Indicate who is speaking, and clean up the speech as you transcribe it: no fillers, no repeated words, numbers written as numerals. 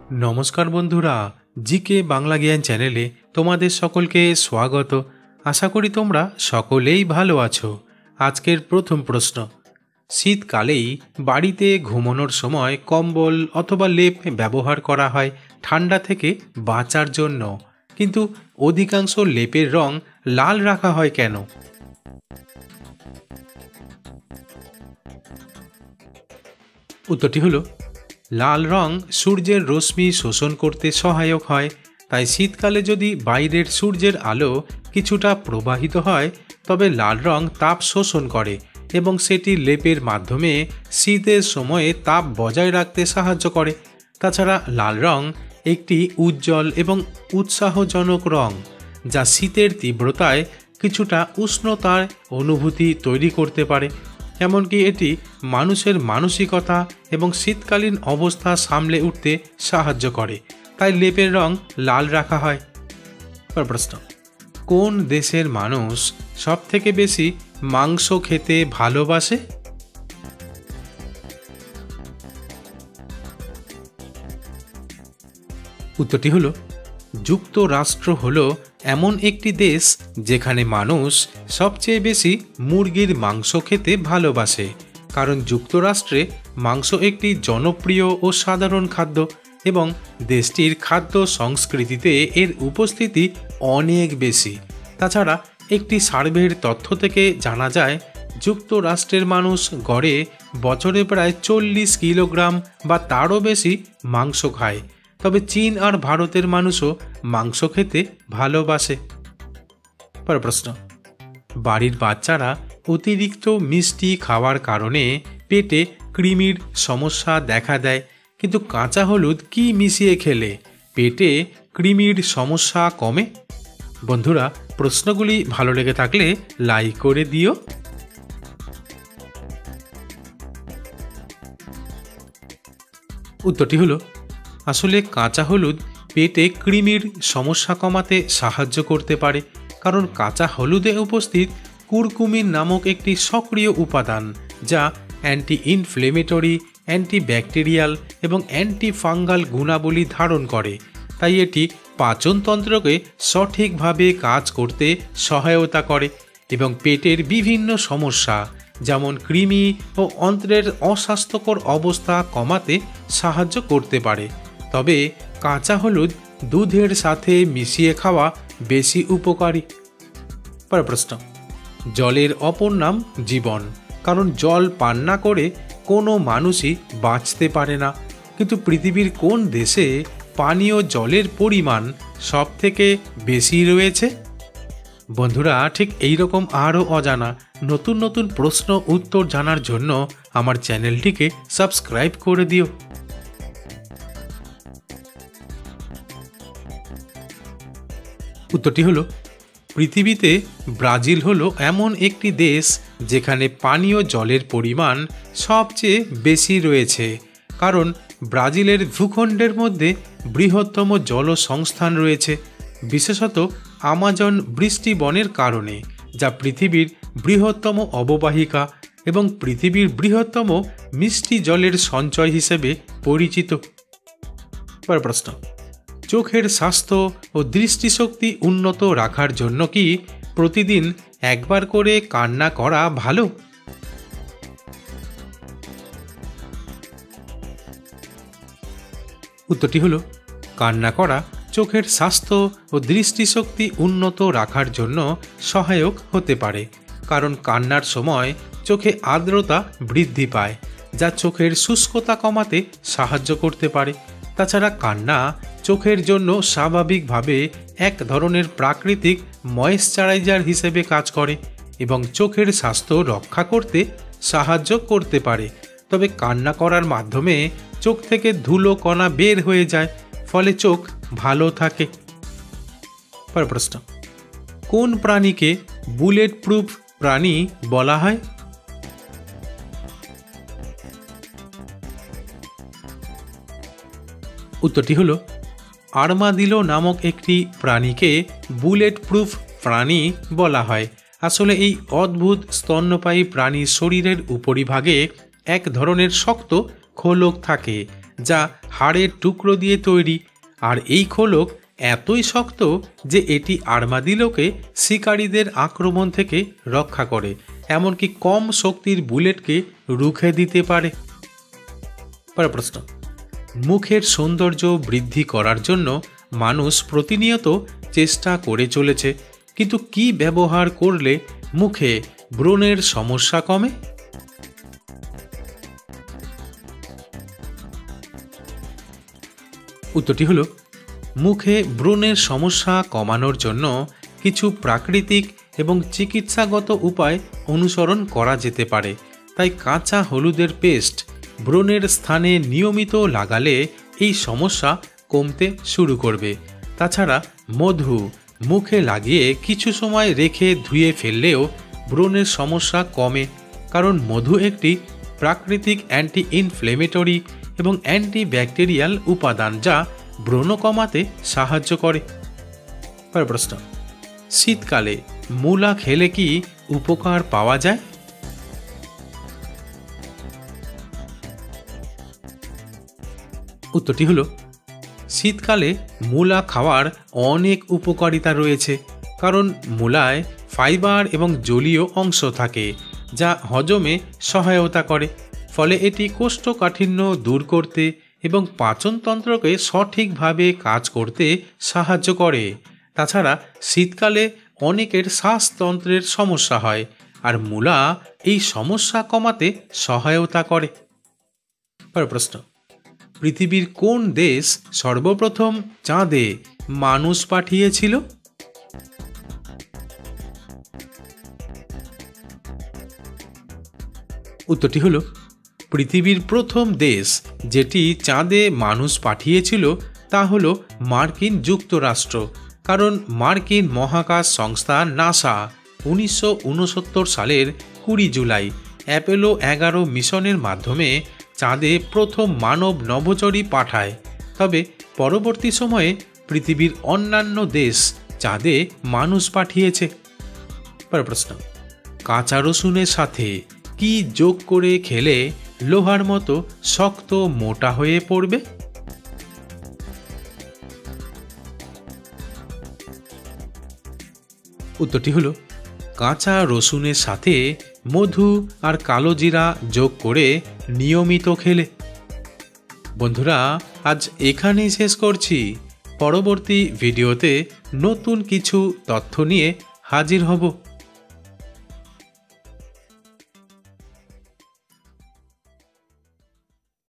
Speaker 1: नमस्कार बंधुरा जीके बांगला ज्ञान चैनेले तोमादेर सकलके स्वागत। आशा करी तोमरा सकलेई भालो आछो। आजकेर प्रथम प्रश्न, शीतकालेई बाड़ीते घुमानोर समय कम्बल अथवा लेप व्यवहार करा हय ठांडा थेके बाँचार जन्य, किन्तु अधिकांश लेपेर रंग लाल राखा हय केन? उत्तरटी हलो लाल रंग सूर्येर रश्मि शोषण करते सहायक हय। ताई शीतकाले यदि बाइरेर सूर्येर आलो किछुटा प्रबाहित हय तबे लाल रंग ताप शोषण करे एबं सेटी लेपेर माध्यमे शीतेर समय ताप बजाय राखते साहाय्य करे। ताछाड़ा लाल रंग एकटी उज्जवल एबं उत्साहजनक रंग जा शीतेर तीव्रताय किछुटा उष्णतार अनुभूति तैरी करते पारे। एमनकि एटी मानुषेर मानसिकता एवं शीतकालीन अवस्था सामले उठते साहाय्य करे। ताई लेपेर रंग लाल राखा हय। प्रश्न, कोन देशेर मानुष सबथेके बेशी मांस खेते भालोबाशे? उत्तरटी हलो যুক্তরাষ্ট্র হলো এমন একটি দেশ যেখানে মানুষ সবচেয়ে বেশি মুরগির মাংস খেতে ভালোবাসে। কারণ যুক্তরাষ্ট্রে মাংস একটি জনপ্রিয় ও সাধারণ খাদ্য এবং দেশটির খাদ্য সংস্কৃতিতে এর উপস্থিতি অনেক বেশি। তাছাড়া একটি সার্ভের তথ্য থেকে জানা যায় যুক্তরাষ্ট্রের মানুষ গড়ে বছরে প্রায় 40 কিলোগ্রাম বা তারও বেশি মাংস খায়। তবে চীন আর ভারতের মানুষও মাংস খেতে ভালোবাসে। পরের প্রশ্ন, বাড়ির বাচ্চারা অতিরিক্ত মিষ্টি খাওয়ার কারণে পেটে কৃমির সমস্যা দেখা দেয়, কিন্তু কাঁচা হলুদ কি মিশিয়ে খেলে পেটে কৃমির সমস্যা কমে? বন্ধুরা, প্রশ্নগুলি ভালো লেগে থাকলে লাইক করে দিও। উত্তরটি হলো আসলে কাঁচা হলুদ পেটে কৃমির সমস্যা কমাতে সাহায্য করতে পারে। কারণ কাঁচা হলুদে উপস্থিত কুরকুমিন নামক একটি সক্রিয় উপাদান যা অ্যান্টি ইনফ্লেমেটরি, অ্যান্টিব্যাকটেরিয়াল এবং অ্যান্টি ফাঙ্গাল গুণাবলী ধারণ করে। তাই এটি পাচনতন্ত্রকে সঠিকভাবে কাজ করতে সহায়তা করে এবং পেটের বিভিন্ন সমস্যা যেমন কৃমি ও অন্ত্রের অস্বাস্থ্যকর অবস্থা কমাতে সাহায্য করতে পারে। তবে কাঁচা হলুদ দুধের সাথে মিশিয়ে খাওয়া বেশি উপকারী। পরের প্রশ্ন, জলের অপর নাম জীবন। কারণ জল পান না করে কোনো মানুষই বাঁচতে পারে না। কিন্তু পৃথিবীর কোন দেশে পানীয় জলের পরিমাণ সব থেকে বেশি রয়েছে? বন্ধুরা, ঠিক এই রকম আরও অজানা নতুন নতুন প্রশ্ন উত্তর জানার জন্য আমার চ্যানেলটিকে সাবস্ক্রাইব করে দিও। উত্তরটি হলো পৃথিবীতে ব্রাজিল হলো এমন একটি দেশ যেখানে পানীয় জলের পরিমাণ সবচেয়ে বেশি রয়েছে। কারণ ব্রাজিলের ভূখণ্ডের মধ্যে বৃহত্তম জলসংস্থান রয়েছে, বিশেষত আমাজন বৃষ্টিবনের কারণে, যা পৃথিবীর বৃহত্তম অববাহিকা এবং পৃথিবীর বৃহত্তম মিষ্টি জলের সঞ্চয় হিসেবে পরিচিত। পরের প্রশ্ন, চোখের স্বাস্থ্য ও দৃষ্টিশক্তি উন্নত রাখার জন্য কি প্রতিদিন একবার করে কান্না করা ভালো? উত্তরটি হলো কান্না করা চোখের স্বাস্থ্য ও দৃষ্টিশক্তি উন্নত রাখার জন্য সহায়ক হতে পারে। কারণ কান্নার সময় চোখে আর্দ্রতা বৃদ্ধি পায় যা চোখের শুষ্কতা কমাতে সাহায্য করতে পারে। তাছাড়া কান্না চোখের জন্য স্বাভাবিকভাবে এক ধরনের প্রাকৃতিক ময়েশ্চারাইজার হিসেবে কাজ করে এবং চোখের স্বাস্থ্য রক্ষা করতে সাহায্য করতে পারে। তবে কান্না করার মাধ্যমে চোখ থেকে ধুলো কণা বের হয়ে যায়, ফলে চোখ ভালো থাকে। পরের প্রশ্ন, কোন প্রাণীকে বুলেট প্রুফ প্রাণী বলা হয়? উত্তরটি হলো আর্মাদিলো নামক একটি প্রাণীকে বুলেট প্রুফ প্রাণী বলা হয়। আসলে এই অদ্ভুত স্তন্যপায়ী প্রাণীর শরীরের উপরিভাগে এক ধরনের শক্ত খোলক থাকে, যা হাড়ের টুকরো দিয়ে তৈরি। আর এই খোলক এতই শক্ত যে এটি আর্মাদিলোকে শিকারীদের আক্রমণ থেকে রক্ষা করে, এমনকি কম শক্তির বুলেটকে রুখে দিতে পারে। পরের প্রশ্ন, মুখের সৌন্দর্য বৃদ্ধি করার জন্য মানুষ প্রতিনিয়ত চেষ্টা করে চলেছে, কিন্তু কি ব্যবহার করলে মুখে ব্রণের সমস্যা কমে? উত্তরটি হলো, মুখে ব্রণের সমস্যা কমানোর জন্য কিছু প্রাকৃতিক এবং চিকিৎসাগত উপায় অনুসরণ করা যেতে পারে। তাই কাঁচা হলুদের পেস্ট ব্রণের স্থানে নিয়মিত লাগালে এই সমস্যা কমতে শুরু করবে। তাছাড়া মধু মুখে লাগিয়ে কিছু সময় রেখে ধুয়ে ফেললেও ব্রণের সমস্যা কমে, কারণ মধু একটি প্রাকৃতিক অ্যান্টি ইনফ্লেমেটরি এবং অ্যান্টিব্যাকটেরিয়াল উপাদান, যা ব্রণ কমাতে সাহায্য করে। পরের প্রশ্ন, শীতকালে মূলা খেলে কি উপকার পাওয়া যায়? উত্তরটি হলো, শীতকালে মূলা খাওয়ার অনেক উপকারিতা রয়েছে, কারণ মূলায় ফাইবার এবং জলীয় অংশ থাকে, যা হজমে সহায়তা করে। ফলে এটি কোষ্ঠকাঠিন্য দূর করতে এবং পাচনতন্ত্রকে সঠিকভাবে কাজ করতে সাহায্য করে। তাছাড়া শীতকালে অনেকের শ্বাসতন্ত্রের সমস্যা হয়, আর মূলা এই সমস্যা কমাতে সহায়তা করে। পরের প্রশ্ন, পৃথিবীর কোন দেশ সর্বপ্রথম চাঁদে মানুষ পাঠিয়েছিল? উত্তরটি হলো, পৃথিবীর প্রথম দেশ যেটি চাঁদে মানুষ পাঠিয়েছিল তা হলো মার্কিন যুক্তরাষ্ট্র, কারণ মার্কিন মহাকাশ সংস্থা নাসা 1969 সালের 20 জুলাই অ্যাপোলো 11 মিশনের মাধ্যমে চাঁদে প্রথম মানব নভোচারী পাঠায়। তবে পরবর্তী সময়ে পৃথিবীর অন্যান্য দেশ চাঁদে মানুষ পাঠিয়েছে। পরের প্রশ্ন, কাঁচা রসুনের সাথে কি যোগ করে খেলে লোহার মতো শক্ত মোটা হয়ে পড়বে? উত্তরটি হলো, কাঁচা রসুনের সাথে মধু আর কালো জিরা যোগ করে নিয়মিত খেলে। বন্ধুরা, আজ এখানেই শেষ করছি। পরবর্তী ভিডিওতে নতুন কিছু তথ্য নিয়ে হাজির হব।